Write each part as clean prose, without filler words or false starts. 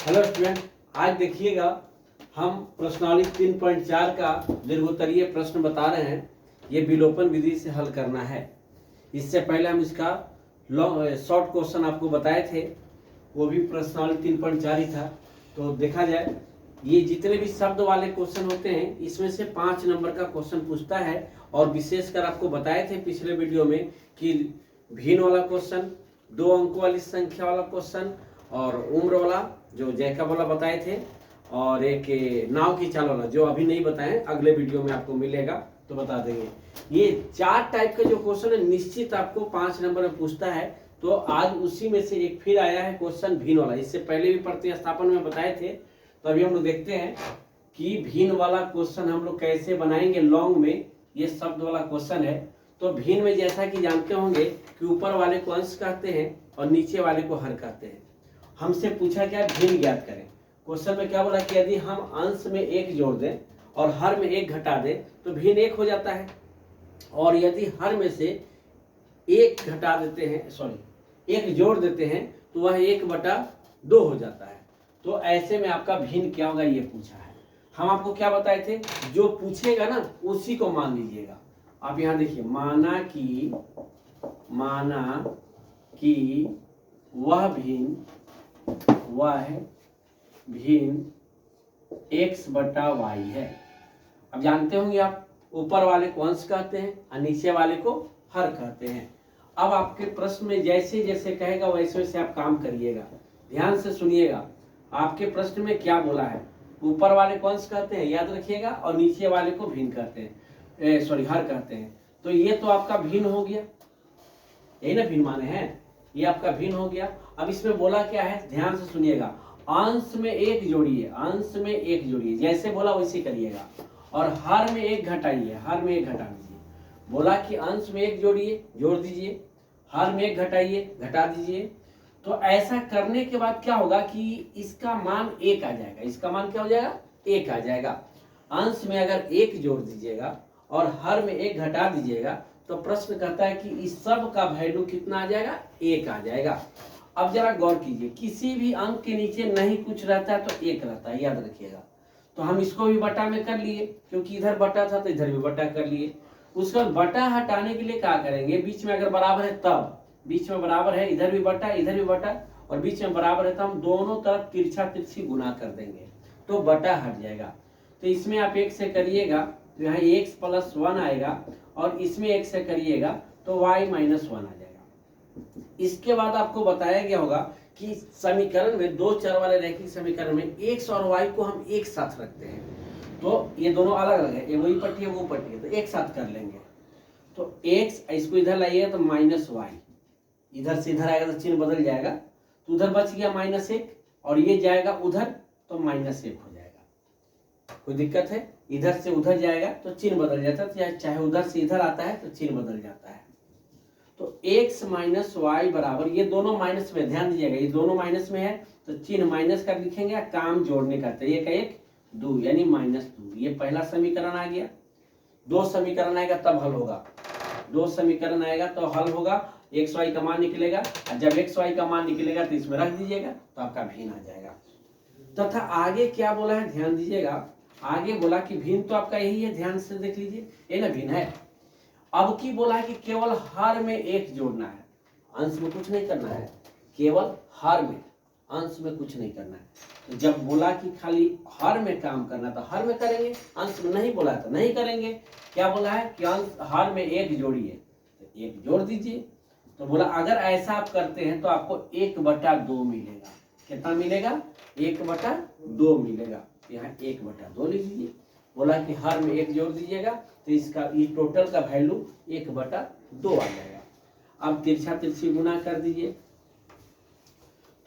Hello student, आज देखिएगा हम प्रश्नावली 3.4 का दीर्घोत्तरीय प्रश्न बता रहे हैं। ये विलोपन विधि से हल करना है। इससे पहले हम इसका शॉर्ट क्वेश्चन आपको बताए थे, वो भी प्रश्नावली 3.4 ही था। तो देखा जाए, ये जितने भी शब्द वाले क्वेश्चन होते हैं इसमें से 5 नंबर का क्वेश्चन पूछता है। और विशेषकर आपको बताए थे पिछले वीडियो में कि भिन्न वाला क्वेश्चन, 2 अंकों वाली संख्या वाला क्वेश्चन और उम्र वाला जो जैकब वाला बताए थे, और एक नाव की चाल वाला जो अभी नहीं बताए, अगले वीडियो में आपको मिलेगा तो बता देंगे। ये 4 टाइप का जो क्वेश्चन है निश्चित आपको 5 नंबर में पूछता है। तो आज उसी में से एक फिर आया है क्वेश्चन भिन्न वाला। इससे पहले भी प्रतिस्थापन में बताए थे, तो अभी हम लोग देखते हैं कि भिन्न वाला क्वेश्चन हम लोग कैसे बनाएंगे। लॉन्ग में ये शब्द वाला क्वेश्चन है। तो भिन्न में जैसा कि जानते होंगे कि ऊपर वाले को अंश कहते हैं और नीचे वाले को हर कहते हैं। हमसे पूछा क्या, भिन्न ज्ञात करें। क्वेश्चन में क्या बोला कि यदि हम अंश में 1 जोड़ दें और हर में 1 घटा दें तो भिन्न 1 हो जाता है। और यदि हर में से 1 घटा देते हैं, 1 जोड़ देते हैं तो वह 1/2 हो जाता है। तो ऐसे में आपका भिन्न क्या होगा ये पूछा है। हम आपको क्या बताए थे, जो पूछेगा ना उसी को मान लीजिएगा। आप यहाँ देखिए, माना कि वह भिन्न x/y है। अब जानते होंगे आप, ऊपर वाले को अंश कहते हैं और नीचे वाले को हर कहते हैं। अब आपके प्रश्न में जैसे जैसे कहेगा वैसे वैसे आप काम करिएगा। ध्यान से सुनिएगा, आपके प्रश्न में क्या बोला है। ऊपर वाले को अंश कहते हैं, याद रखिएगा, और नीचे वाले को भिन्न कहते हैं, हर कहते हैं। तो ये तो आपका भिन्न हो गया, यही ना भिन्न माने हैं, ये आपका भिन्न हो गया। अब इसमें बोला क्या है, ध्यान से सुनिएगा। अंश में 1 जोड़िए, अंश में 1 जोड़िए, जैसे बोला वैसे करिएगा। और हर में 1 घटाइए, हर में 1 घटा दीजिए। बोला कि अंश में 1 जोड़िए, जोड़ दीजिए, हर में 1 घटाइए, घटा दीजिए। तो ऐसा करने के बाद क्या होगा कि इसका मान 1 आ जाएगा। इसका मान क्या हो जाएगा, 1 आ जाएगा। अंश में अगर 1 जोड़ दीजिएगा और हर में 1 घटा दीजिएगा तो प्रश्न कहता है कि इस सब का वैल्यू कितना आ जाएगा, 1 आ जाएगा। अब जरा गौर कीजिए, किसी भी अंक के नीचे नहीं कुछ रहता है तो 1 रहता है, याद रखिएगा। तो हम इसको भी बटा में कर लिए, क्योंकि इधर बटा था तो इधर भी बटा कर लिए। उसका बटा हटाने के लिए क्या करेंगे, बीच में अगर बराबर है तब, बीच में बराबर है, इधर भी बटा इधर भी बटा, और बीच में बराबर है तो हम दोनों तरफ तिरछा तिरछी गुना कर देंगे तो बटा हट जाएगा। तो इसमें आप 1 से करिएगा तो यहाँ x+1 आएगा, और इसमें 1 से करिएगा तो y-1 आ जाएगा। इसके बाद आपको बताया गया होगा कि समीकरण में 2 चर वाले रैखिक समीकरण में x और y को हम एक साथ रखते हैं। तो ये दोनों अलग अलग है, ये वही पट्टी है वो पट्टी है, तो एक साथ कर लेंगे। तो x, इसको इधर लाइएगा तो -y, इधर से इधर आएगा तो चिन्ह बदल जाएगा, तो उधर बच गया -1, और ये जाएगा उधर तो -1 हो जाएगा। कोई दिक्कत है, इधर से उधर जाएगा तो चिन्ह बदल जाता है, चाहे उधर से इधर आता है तो चिन्ह बदल जाता है। तो x - y बराबर, ये दोनों माइनस में, ध्यान दीजिएगा, ये दोनों माइनस में है तो चिन्ह माइनस कर लिखेंगे, काम जोड़ने का, तो 1 का 1 2 यानी -2। ये पहला समीकरण आ गया। 2 समीकरण आएगा तब हल होगा, 2 समीकरण आएगा तो हल होगा, x y का मान निकलेगा, और जब x y का मान निकलेगा तो इसमें रख दीजिएगा तो आपका भिन्न आ जाएगा। तथा आगे क्या बोला है, ध्यान दीजिएगा। आगे बोला कि भिन्न तो आपका यही है, ध्यान से देख लीजिए, ये ना भिन्न है। अब की बोला है कि केवल हर में 1 जोड़ना है, अंश में कुछ नहीं करना है, केवल हर में, अंश में कुछ नहीं करना है। तो जब बोला कि खाली हर में काम करना तो हर में करेंगे, अंश में नहीं बोला तो नहीं करेंगे। क्या बोला है कि अंश हर में 1 जोड़िए, तो 1 जोड़ दीजिए। तो बोला अगर ऐसा आप करते हैं तो आपको 1/2 मिलेगा। कितना मिलेगा, 1/2 मिलेगा। यहाँ 1/2 लिख लीजिए। बोला कि हर में 1 जोड़ दीजिएगा तो इसका ये टोटल का वैल्यू 1/2 आ जाएगा। अब तिरछा तिरछी गुना कर दीजिए,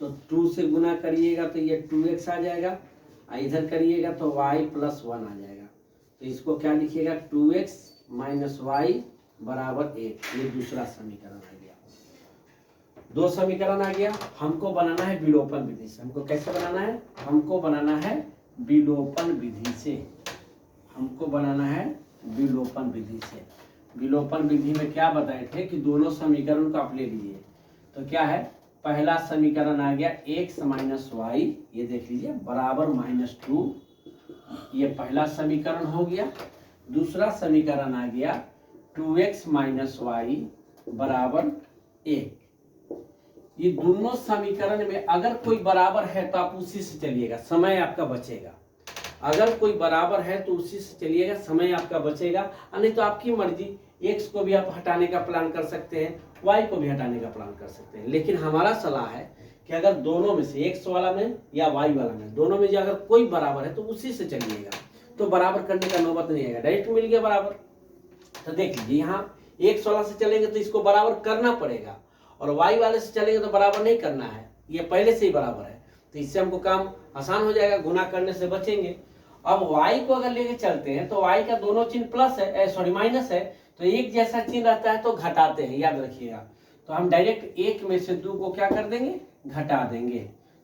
तो 2 से गुना करिएगा तो ये 2x आ जाएगा, इधर करिएगा तो y+1 आ जाएगा। तो इसको क्या लिखिएगा, 2x - y = 1। ये दूसरा समीकरण आ गया। 2 समीकरण आ गया। हमको बनाना है विलोपन विधि से। हमको कैसे बनाना है, हमको बनाना है विलोपन विधि से, हमको बनाना है विलोपन विधि से। विलोपन विधि में क्या बताए थे कि दोनों समीकरण को आप ले लीजिए। तो क्या है, पहला समीकरण आ गया x माइनस वाई, ये देख लीजिए, बराबर -2, ये पहला समीकरण हो गया। दूसरा समीकरण आ गया 2x माइनस वाई बराबर 1। ये दोनों समीकरण में अगर कोई बराबर है तो आप उसी से चलिएगा, समय आपका बचेगा। अगर कोई बराबर है तो उसी से चलिएगा, समय आपका बचेगा। नहीं तो आपकी मर्जी, x को भी आप हटाने का प्लान कर सकते हैं, y को भी हटाने का प्लान कर सकते हैं। लेकिन हमारा सलाह है कि अगर दोनों में से x वाला में या y वाला में, दोनों में जो अगर कोई बराबर है तो उसी से चलिएगा, तो बराबर करने का नौबत नहीं आएगा, डायरेक्ट मिल गया बराबर। तो देख लीजिए, यहाँ x वाला से चलेंगे तो इसको बराबर करना पड़ेगा, और y वाले से चलेंगे तो बराबर नहीं करना है, ये पहले से ही बराबर है। तो इससे हमको काम आसान हो जाएगा, गुना करने से बचेंगे। अब y को अगर लेके चलते हैं तो y का दोनों चिन्ह प्लस है, सॉरी माइनस है, तो एक जैसा चिन्ह रहता है तो घटाते हैं, याद रखिएगा। तो हम डायरेक्ट 1 में से 2 को क्या कर देंगे, घटा देंगे।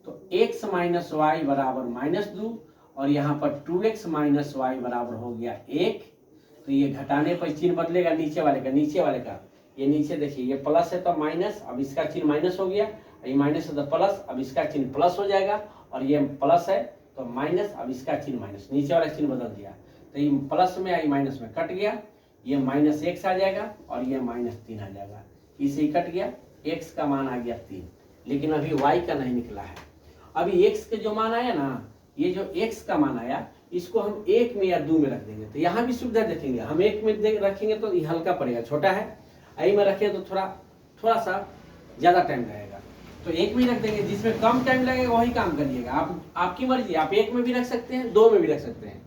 तो x माइनस वाई बराबर -2, और यहाँ पर 2x माइनस वाई बराबर हो गया 1। तो ये घटाने पर चिन्ह बदलेगा नीचे वाले का, नीचे वाले का, ये नीचे देखिए, ये प्लस है तो माइनस, अब इसका चिन्ह माइनस हो गया, ये माइनस है तो प्लस, अब इसका चिन्ह प्लस हो जाएगा, और ये प्लस है तो माइनस, अब इसका चिन्ह माइनस, नीचे वाला चिन्ह बदल दिया। तो ये प्लस में या माइनस में कट गया, ये -x आ जाएगा और ये -3 आ जाएगा, इसे ही कट गया। x का मान आ गया 3, लेकिन अभी y का नहीं निकला है। अभी x के जो मान आया ना, ये जो x का मान आया, इसको हम 1 में या 2 में रख देंगे। तो यहाँ भी सुविधा देखेंगे, हम 1 में रखेंगे तो ये हल्का पड़ेगा, छोटा है, आई में रखें तो थोड़ा सा ज़्यादा टाइम लगेगा। तो 1 में रख देंगे, जिसमें कम टाइम लगेगा वही काम करिएगा। आपकी मर्जी, आप 1 में भी रख सकते हैं, 2 में भी रख सकते हैं,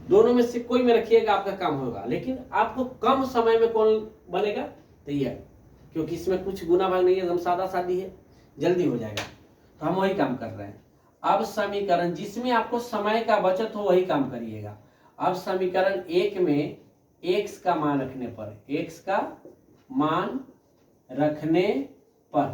दोनों में से कोई में रखिएगा, आपका काम होगा। लेकिन आपको कम समय में कौन बनेगा, तो ये, क्योंकि इसमें कुछ गुना भाग नहीं है, एकदम सादा सादी है, जल्दी हो जाएगा। तो हम वही काम कर रहे हैं। अब समीकरण जिसमें आपको समय का बचत हो वही काम करिएगा। अब समीकरण 1 में x का मान रखने पर, x का मान रखने पर,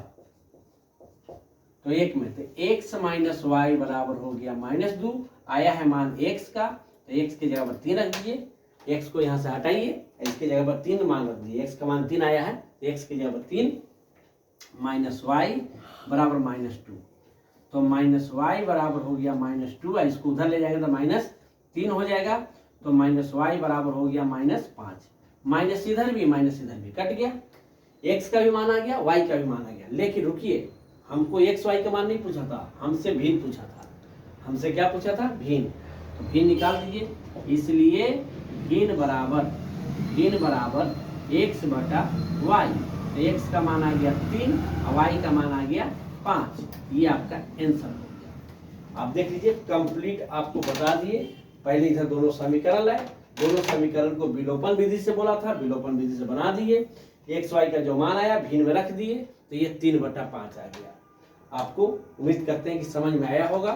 तो 1 में तो x माइनस वाई बराबर हो गया -2, आया है मान x का, तो x की जगह पर 3 रख दीजिए, x को यहाँ से हटाइए, इसकी जगह पर 3 मान रख दीजिए, x का मान 3 आया है, x की जगह पर 3 माइनस वाई बराबर -2, तो माइनस वाई बराबर हो गया -2, इसको उधर ले जाएंगे तो -3 हो जाएगा, तो माइनस वाई बराबर हो गया -5, माइनस इधर भी कट गया, x का भी मान आ गया, y का भी मान आ गया। लेकिन रुकिए, हमको x y का मान नहीं पूछा था, हमसे भिन्न पूछा था। हमसे क्या पूछा था, भिन्न, तो भिन्न निकाल दीजिए। इसलिए भिन्न बराबर x बटा y, तो x का मान आ गया 3 और y का मान आ गया 5, ये आपका आंसर हो गया। आप देख लीजिए, कंप्लीट आपको बता दिए। पहले इधर दोनों समीकरण लाए, दोनों समीकरण को विलोपन विधि से बोला था, विलोपन विधि से बना दिए, x y का जो मान आया भिन्न में रख दिए, तो ये 3/5 आ गया। आपको उम्मीद करते हैं कि समझ में आया होगा।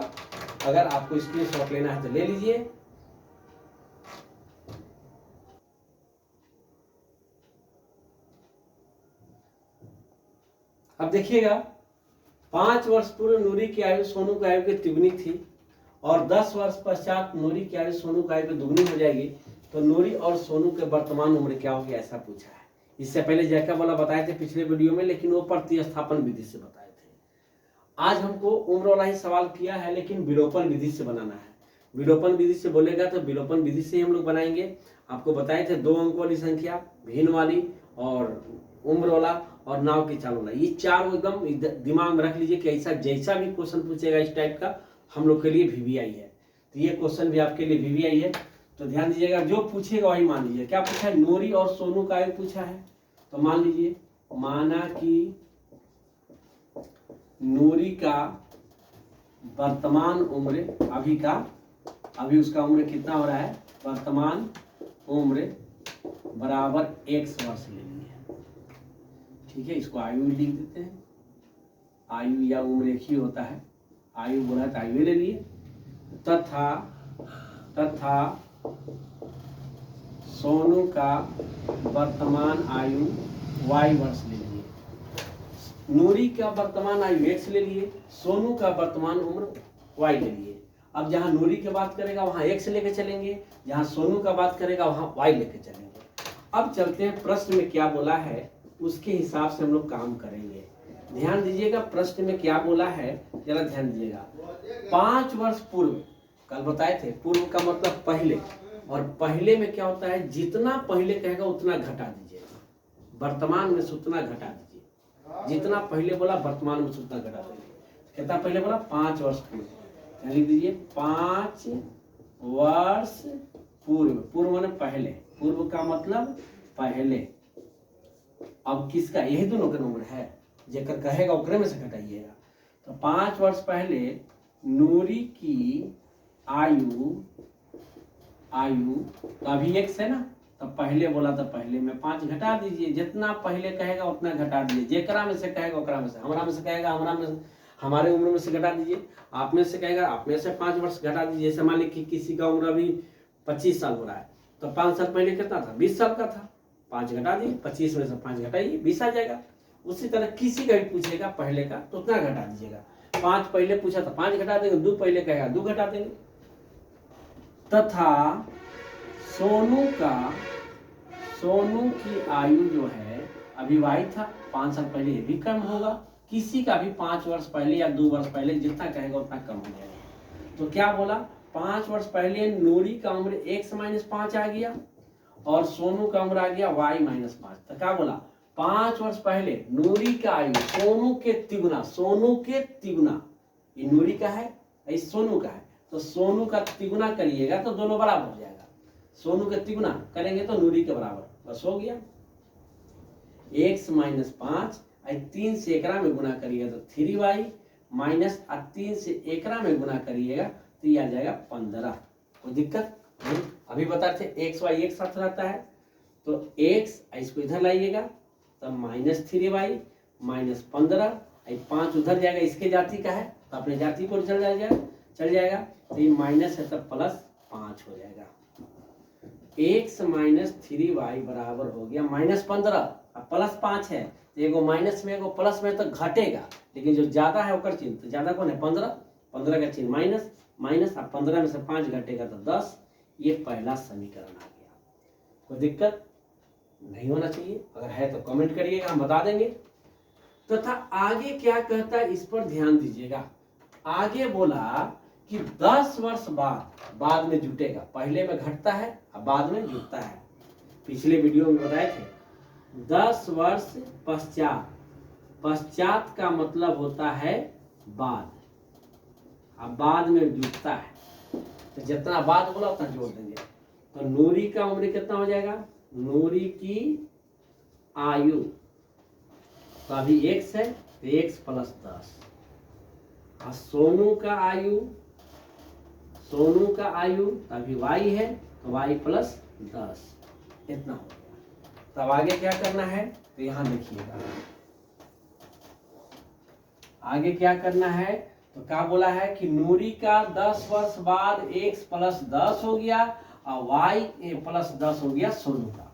अगर आपको स्क्रीनशॉट लेना है तो ले लीजिए। अब देखिएगा, 5 वर्ष पूर्व नूरी की आयु सोनू की आयु की तिगुनी थी, और 10 वर्ष पश्चात नूरी की आयु सोनू की आयु की दुगनी हो जाएगी, तो नूरी और सोनू के वर्तमान उम्र क्या होगी, ऐसा पूछा है। इससे पहले जैकब वाला बताए थे पिछले वीडियो में, लेकिन वो प्रतिस्थापन विधि से बताए थे। आज हमको उम्र वाला ही सवाल किया है, लेकिन विलोपन विधि से बनाना है। विलोपन विधि से बोलेगा तो विलोपन विधि से ही हम लोग बनाएंगे। आपको बताए थे 2 अंक वाली संख्या, भिन्न वाली और उम्र वाला और नाव की चाल वाला, ये 4 एकदम दिमाग में रख लीजिए कि ऐसा जैसा भी क्वेश्चन पूछेगा इस टाइप का, हम लोग के लिए VVI है। तो ये क्वेश्चन भी आपके लिए VVI है, तो ध्यान दीजिएगा, जो पूछेगा वही मान लीजिए। क्या पूछा है, नूरी और सोनू का आयु पूछा है, तो मान लीजिए, माना कि नूरी का वर्तमान उम्र अभी उसका उम्र कितना हो रहा है, वर्तमान उम्र बराबर x वर्ष ले लिए। ठीक है, इसको आयु लिख देते हैं, आयु या उम्र एक ही होता है, आयु बोला तो आयु ले लिए, तथा सोनू का वर्तमान आयु y वर्ष ले लिए। नूरी का वर्तमान आयु x ले लिए, सोनू का वर्तमान उम्र y ले लिए। अब जहां नूरी की बात करेगा वहां x लेके चलेंगे, जहां सोनू का बात करेगा वहां y लेके चलेंगे। अब चलते हैं प्रश्न में क्या बोला है, उसके हिसाब से हम लोग काम करेंगे। ध्यान दीजिएगा प्रश्न में क्या बोला है, जरा ध्यान दीजिएगा। 5 वर्ष पूर्व, कल बताए थे पूर्व का मतलब पहले, और पहले में क्या होता है, जितना पहले कहेगा उतना घटा दीजिएगा, वर्तमान में से उतना घटा दीजिए। जितना पहले बोला वर्तमान में से उतना घटा दीजिए। कितना पहले बोला, 5 वर्ष पूर्व, लिख दीजिए 5 वर्ष पूर्व। पूर्व माने पहले, पूर्व का मतलब पहले। अब किसका, यही दोनों का नंबर है, जेकर कहेगा ओकरे में से घटाइएगा। तो 5 वर्ष पहले नूरी की आयु तो अभी x है ना, तो पहले बोला तो पहले में 5 घटा दीजिए। जितना पहले कहेगा उतना घटा दीजिए। जेकरा में से कहेगा ओकरा में से, हमरा में से कहेगा हमरा में से, हमारे उम्र में से घटा दीजिए। आप में से कहेगा आप में से 5 वर्ष घटा दीजिए। जैसे मान लीजिए किसी का उम्र अभी 25 साल हो रहा है, तो 5 साल पहले कितना था, 20 साल का था, 5 घटा दिए, 25 में से 5 घटाइए, 20 आ जाएगा। उसी तरह किसी का भी पूछेगा पहले का तो उतना घटा दीजिएगा। 5 पहले पूछा तो 5 घटा देंगे, 2 पहले कहेगा 2 घटा देंगे। तथा सोनू की आयु जो है अभी वाई था, 5 साल पहले, ये भी कम होगा। किसी का भी 5 वर्ष पहले या 2 वर्ष पहले, जितना कहेगा उतना कम हो जाएगा। तो क्या बोला, 5 वर्ष पहले नूरी का उम्र x - 5 आ गया और सोनू का उम्र आ गया y - 5। तो क्या बोला, 5 वर्ष पहले नूरी का आयु सोनू के तिगुना, ये नूरी का है, ये सोनू का है, तो सोनू का तिगुना करिएगा तो दोनों बराबर हो जाएगा। सोनू के तिगुना करेंगे तो नूरी के बराबर, बस हो गया। x - 5 3 से एकरा में गुना करिएगा तो 3y माइनस 3 से एकरा में गुना करिएगा तो ये आ जाएगा 15। कोई दिक्कत नहीं। अभी बताते थे x y एक साथ रहता है, तो x इसको इधर लाइएगा तो -3y माइनस 15, 5 उधर जाएगा, इसके जाति का है तो अपने जाति को चल जाएगा। तो ये माइनस है तो प्लस 5 हो जाएगा। x - 3y बराबर हो गया -15, अब प्लस 5 है, तो एगो माइनस में एगो प्लस में तो घटेगा, लेकिन जो ज्यादा है ओकर चिन्ह, तो ज्यादा कौन है 15 का चिन्ह माइनस, अब 15 में से 5 घटेगा तो 10। ये पहला समीकरण आ गया। कोई दिक्कत नहीं होना चाहिए, अगर है तो कमेंट करिएगा, हम बता देंगे। तथा आगे क्या कहता है इस पर ध्यान दीजिएगा। आगे बोला कि 10 वर्ष बाद में जुटेगा, पहले में घटता है अब बाद में जुटता है। पिछले वीडियो में बताए थे 10 वर्ष पश्चात का मतलब होता है बाद, अब बाद में जुटता है, तो जितना बाद बोला उतना जोड़ देंगे। तो नूरी का उम्र कितना हो जाएगा, नूरी की आयु तो अभी x है तो x + 10, और सोनू का आयु तो अभी y है तो y + 10, इतना हो गया। तब आगे क्या करना है, तो यहाँ देखिएगा आगे क्या करना है। तो क्या बोला है कि नूरी का 10 वर्ष बाद x + 10 हो गया और y + 10 हो गया सोनू का।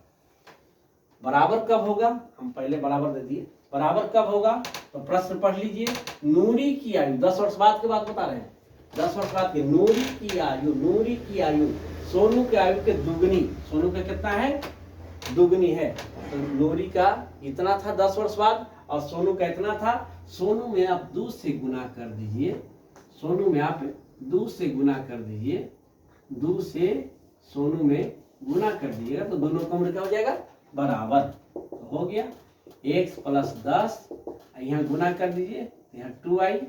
बराबर कब होगा, हम पहले बराबर दे दिए, बराबर कब होगा तो प्रश्न पढ़ लीजिए। नूरी की आयु 10 वर्ष बाद के बाद बता रहे हैं, 10 वर्ष बाद की नूरी की आयु सोनू के आयु के दुगनी, सोनू का कितना है, दुगनी है। तो नूरी का इतना था 10 वर्ष बाद और सोनू का इतना था। सोनू में आप 2 से गुना कर दीजिए, 2 से गुना कर दीजिए, 2 से सोनू में गुना कर दीजिएगा तो दोनों का उम्र क्या हो जाएगा, बराबर। तो हो गया x + 10, यहाँ गुना कर दीजिए, यहाँ 2y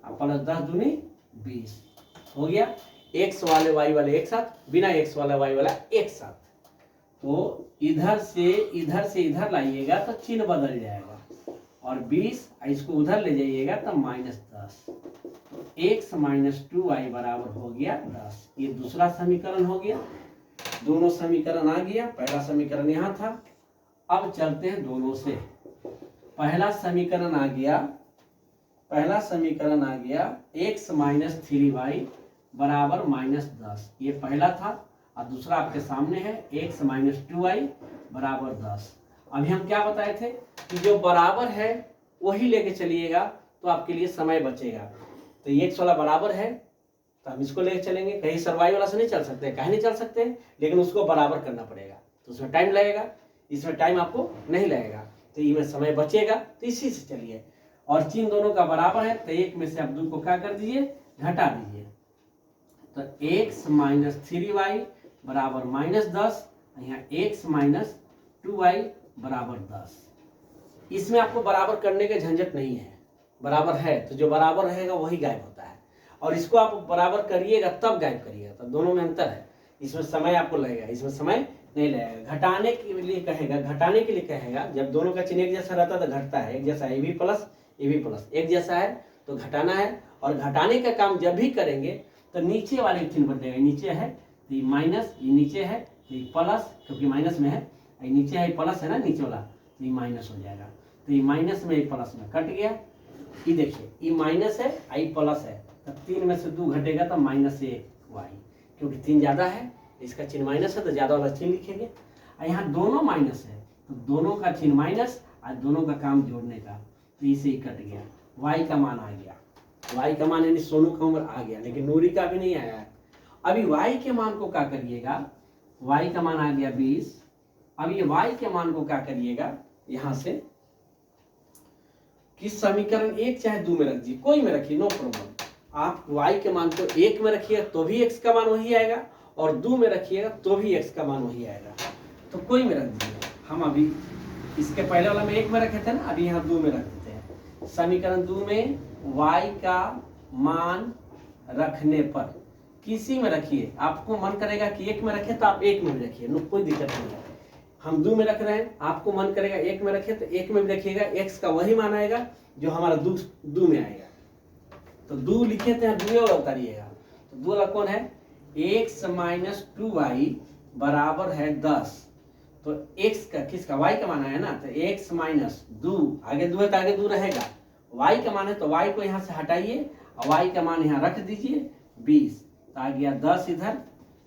और +10 दूनी 20 हो गया। x वाले y वाले एक साथ, बिना x वाला y वाला एक साथ। तो इधर से इधर लाइएगा तो चिन्ह बदल जाएगा, और 20 इसको उधर ले जाइएगा तो -10, तो x - 2y बराबर हो गया 10। ये दूसरा समीकरण हो गया। दोनों समीकरण आ गया, पहला समीकरण यहाँ था। अब चलते हैं दोनों से। पहला समीकरण आ गया x - 3y बराबर -10, ये पहला था। और दूसरा आपके सामने है x - 2y बराबर 10। अभी हम क्या बताए थे कि जो बराबर है वही लेके चलिएगा तो आपके लिए समय बचेगा। तो ये x वाला बराबर है तो हम इसको लेके चलेंगे, कहीं सर y वाला से नहीं चल सकते, कहीं नहीं चल सकते, लेकिन उसको बराबर करना पड़ेगा तो उसमें टाइम लगेगा, इसमें टाइम आपको नहीं लगेगा। तो ई में समय बचेगा, तो इसी से चलिए। और चिन्ह दोनों का बराबर है, तो एक में से आप 2 को क्या कर दीजिए, घटा दीजिए। तो x माइनस 3y बराबर -10, यहाँ x माइनस 2y बराबर 10। इसमें आपको बराबर करने के झंझट नहीं है, बराबर है तो जो बराबर रहेगा वही गायब होता है, और इसको आप बराबर करिएगा तब गायब करिएगा, तो दोनों में अंतर है। इसमें समय आपको लगेगा, इसमें समय नहीं लगेगा। घटाने के लिए कहेगा, घटाने के लिए कहेगा, जब दोनों का चिन्ह एक जैसा रहता है तो घटता है, एक जैसा ए बी प्लस एक जैसा है तो घटाना है। और घटाने का काम जब भी करेंगे तो नीचे वाले चिन्ह बदलेगा, नीचे है तो ये माइनस, ये नीचे है ये प्लस, क्योंकि माइनस में है, ये नीचे है प्लस है ना नीचे वाला, तो ये माइनस हो जाएगा। तो ये माइनस में ये प्लस में कट गया, ये देखिए ये माइनस है आई प्लस है, तो 3 में से 2 घटेगा तो -1y, क्योंकि 3 ज़्यादा है, इसका चिन्ह माइनस है तो ज़्यादा वाला चिन्ह लिखेंगे। और यहाँ दोनों माइनस है तो दोनों का चिन्ह माइनस और दोनों का काम जोड़ने का, तो इसे ही कट गया, y का मान आ गया। y का मान यानी सोनू का उम्र आ गया, लेकिन नूरी का भी नहीं आया है। अभी y के मान को क्या करिएगा, y का मान आ गया 20। अब ये y के मान को क्या करिएगा, यहाँ से किस समीकरण 1 चाहे 2 में रख दीजिए, कोई में रखिए, नो प्रॉब्लम। आप y के मान को 1 में रखिएगा तो भी x का मान वही आएगा, और 2 में रखिएगा तो भी x का मान वही आएगा, तो कोई में रख दीजिए। हम अभी इसके पहले वाला में 1 में रखे थे ना, अभी यहाँ 2 में रख देते हैं। समीकरण 2 में y का मान रखने पर किसी में रखिए, आपको मन करेगा कि 1 में रखे तो आप 1 में भी रखिए, कोई दिक्कत नहीं है। हम 2 में रख रहे हैं, आपको मन करेगा 1 में रखे तो 1 में भी रखिएगा, x का वही मान आएगा जो हमारा 2 में आएगा। तो 2 लिखे थे, 2 और उतारिएगा, तो 2 वाला कौन है, x माइनस 2y बराबर है 10। तो x का किसका, y का मान है ना, तो x माइनस 2, आगे 2 है तो आगे 2 रहेगा, y का मान है तो y को यहाँ से हटाइए और y का मान यहाँ रख दीजिए 20, तो आ गया 10 इधर,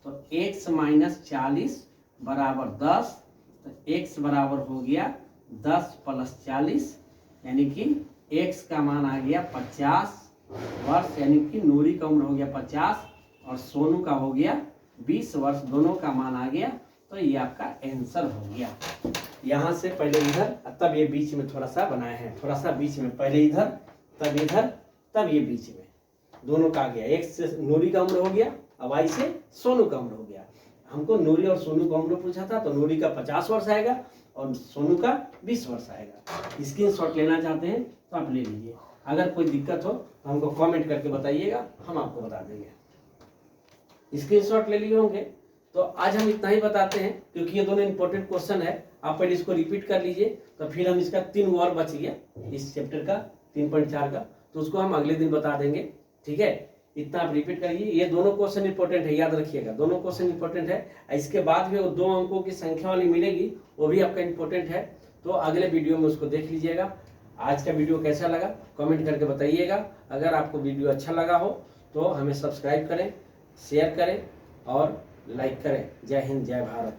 तो x माइनस 40 बराबर 10, तो x बराबर हो गया 10 प्लस 40, यानी कि x का मान आ गया 50 वर्ष, यानी कि नूरी का उम्र हो गया 50 और सोनू का हो गया 20 वर्ष, दोनों का मान आ गया। तो ये आपका आंसर हो गया। यहाँ से पहले इधर, तब ये बीच में थोड़ा सा बनाए हैं, थोड़ा सा बीच में, पहले इधर तब ये बीच में, दोनों का आ गया। एक से नूरी का उम्र हो गया, अब आई से सोनू का उम्र हो गया। हमको नूरी और सोनू का उम्र पूछा था, तो नूरी का 50 वर्ष आएगा और सोनू का 20 वर्ष आएगा। स्क्रीनशॉट लेना चाहते हैं तो आप ले लीजिए, अगर कोई दिक्कत हो तो हमको कमेंट करके बताइएगा, हम आपको बता देंगे। स्क्रीनशॉट ले लिए होंगे, तो आज हम इतना ही बताते हैं, क्योंकि ये दोनों इंपॉर्टेंट क्वेश्चन है। आप पहले इसको रिपीट कर लीजिए, तो फिर हम इसका 3 और बच गया इस चैप्टर का 3.4 का, तो उसको हम अगले दिन बता देंगे, ठीक है। इतना आप रिपीट करिए, ये दोनों क्वेश्चन इंपॉर्टेंट है, याद रखिएगा, दोनों क्वेश्चन इंपॉर्टेंट है। इसके बाद भी वो 2 अंकों की संख्या वाली मिलेगी, वो भी आपका इंपॉर्टेंट है, तो अगले वीडियो में उसको देख लीजिएगा। आज का वीडियो कैसा लगा कमेंट करके बताइएगा। अगर आपको वीडियो अच्छा लगा हो तो हमें सब्सक्राइब करें, शेयर करें और लाइक करें। जय हिंद, जय भारत।